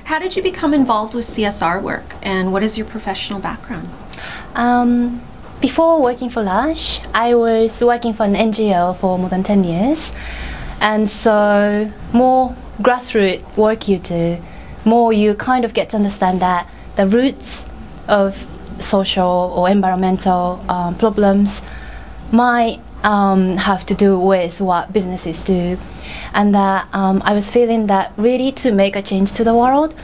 How did you become involved with CSR work, and what is your professional background? Before working for Lush, I was working for an NGO for more than 10 years. And so more grassroots work you do, more you kind of get to understand that the roots of social or environmental problems might have to do with what businesses do. And that I was feeling that really to make a change to the world,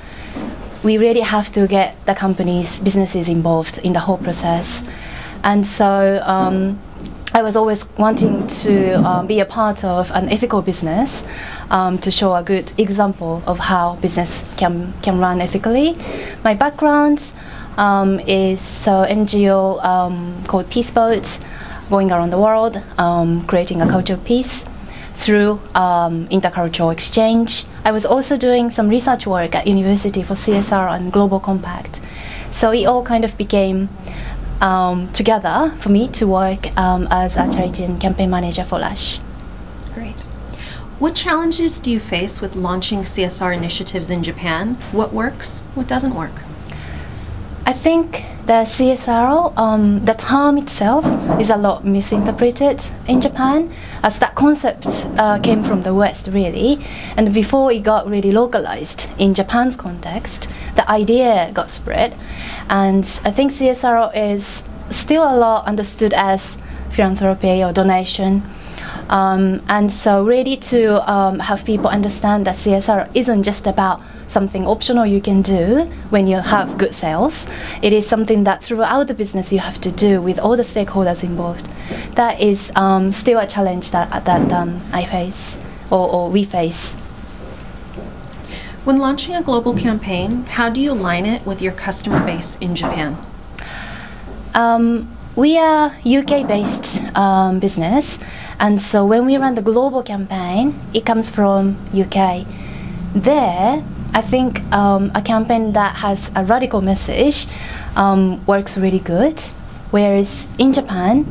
we really have to get the companies, businesses involved in the whole process. And so I was always wanting to be a part of an ethical business to show a good example of how business can run ethically. My background is NGO called Peace Boat, going around the world, creating a culture of peace through intercultural exchange. I was also doing some research work at university for CSR and Global Compact. So it all kind of became together for me to work as a charity and campaign manager for Lush. Great. What challenges do you face with launching CSR initiatives in Japan? What works? What doesn't work? I think the CSR, the term itself is a lot misinterpreted in Japan, as that concept came from the West really, and before it got really localized in Japan's context, the idea got spread, and I think CSR is still a lot understood as philanthropy or donation, and so really to have people understand that CSR isn't just about something optional you can do when you have good sales. It is something that throughout the business you have to do with all the stakeholders involved. That is still a challenge that I face, or we face. When launching a global campaign, how do you align it with your customer base in Japan? We are UK-based business, and so when we run the global campaign, it comes from UK. There, I think a campaign that has a radical message works really good, whereas in Japan,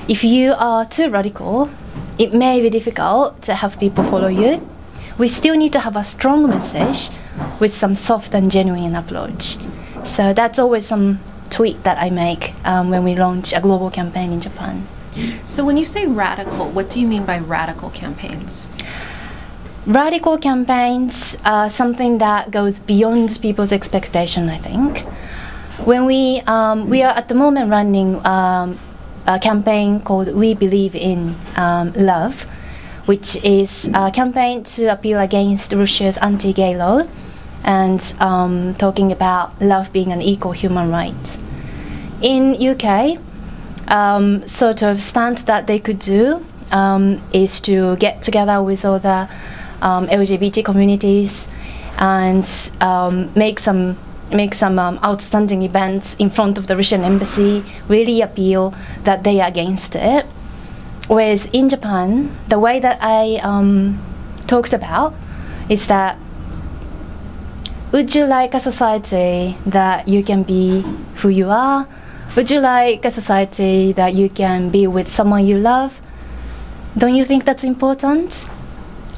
if you are too radical, it may be difficult to have people follow you. We still need to have a strong message with some soft and genuine approach. So that's always some tweak that I make when we launch a global campaign in Japan. So when you say radical, what do you mean by radical campaigns? Radical campaigns are something that goes beyond people's expectation, I think. When we are at the moment running a campaign called We Believe in Love, which is a campaign to appeal against Russia's anti-gay law and talking about love being an equal human right. In UK, sort of stunt that they could do is to get together with all the LGBT communities and make some outstanding events in front of the Russian embassy, really appeal that they are against it. Whereas in Japan, the way that I talked about is that, would you like a society that you can be who you are? Would you like a society that you can be with someone you love? Don't you think that's important?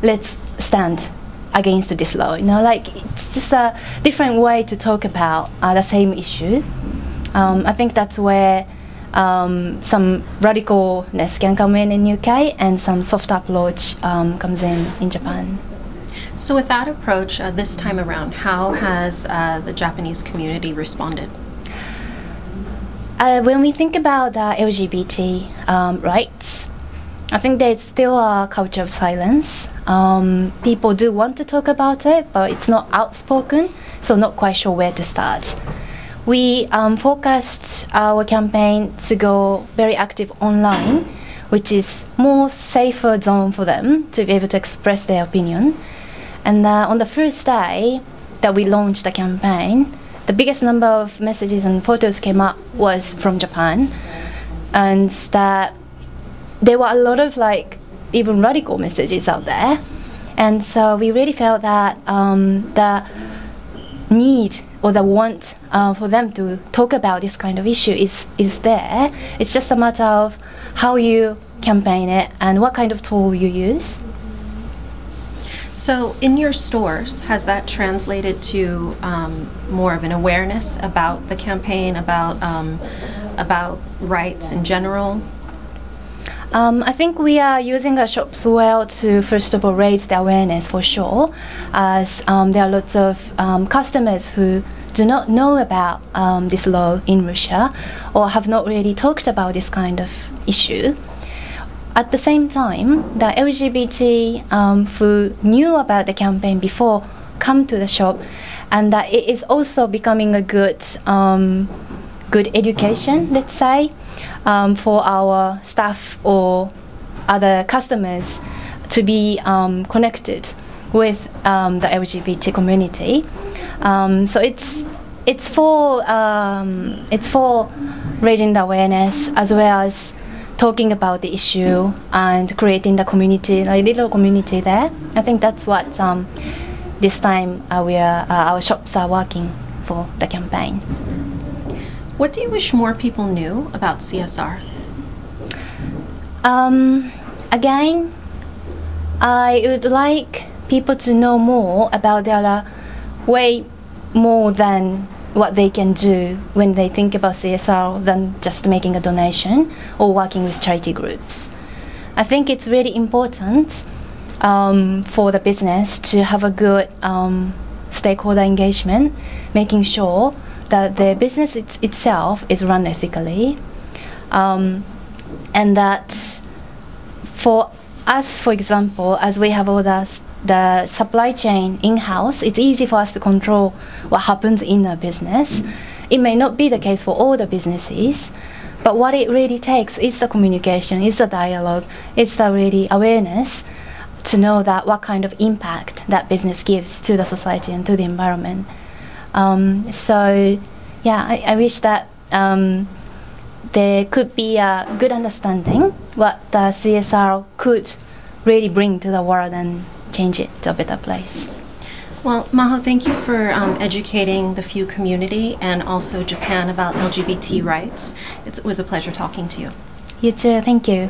Let's stand against this law. You know, like it's just a different way to talk about the same issue. I think that's where some radicalness can come in UK, and some soft approach comes in Japan. So with that approach this time around, how has the Japanese community responded? When we think about the LGBT rights, I think there's still a culture of silence. People do want to talk about it, but it's not outspoken, so not quite sure where to start. We focused our campaign to go very active online, which is more safer zone for them to be able to express their opinion. And on the first day that we launched the campaign, the biggest number of messages and photos came up was from Japan, and that there were a lot of even radical messages out there, and so we really felt that the need or the want for them to talk about this kind of issue is there. It's just a matter of how you campaign it and what kind of tool you use. So in your stores, has that translated to more of an awareness about the campaign, about rights in general? I think we are using our shops well to, first of all, raise the awareness for sure, as there are lots of customers who do not know about this law in Russia or have not really talked about this kind of issue. At the same time, the LGBT who knew about the campaign before come to the shop, and that it is also becoming a good education, let's say, for our staff or other customers to be connected with the LGBT community. So it's for raising the awareness as well as talking about the issue and creating the community, like little community there. I think that's what this time our shops are working for the campaign. What do you wish more people knew about CSR? Again, I would like people to know more about there are way more than what they can do when they think about CSR than just making a donation or working with charity groups. I think it's really important for the business to have a good stakeholder engagement, making sure that the business itself is run ethically, and that for us, for example, as we have all the supply chain in-house, it's easy for us to control what happens in a business. It may not be the case for all the businesses, but what it really takes is the communication, is the dialogue, is the really awareness to know that what kind of impact that business gives to the society and to the environment. So yeah, I wish that there could be a good understanding what the CSR could really bring to the world and change it to a better place. Well, Maho, thank you for educating the FEW community and also Japan about LGBT rights. It was a pleasure talking to you. You too, thank you.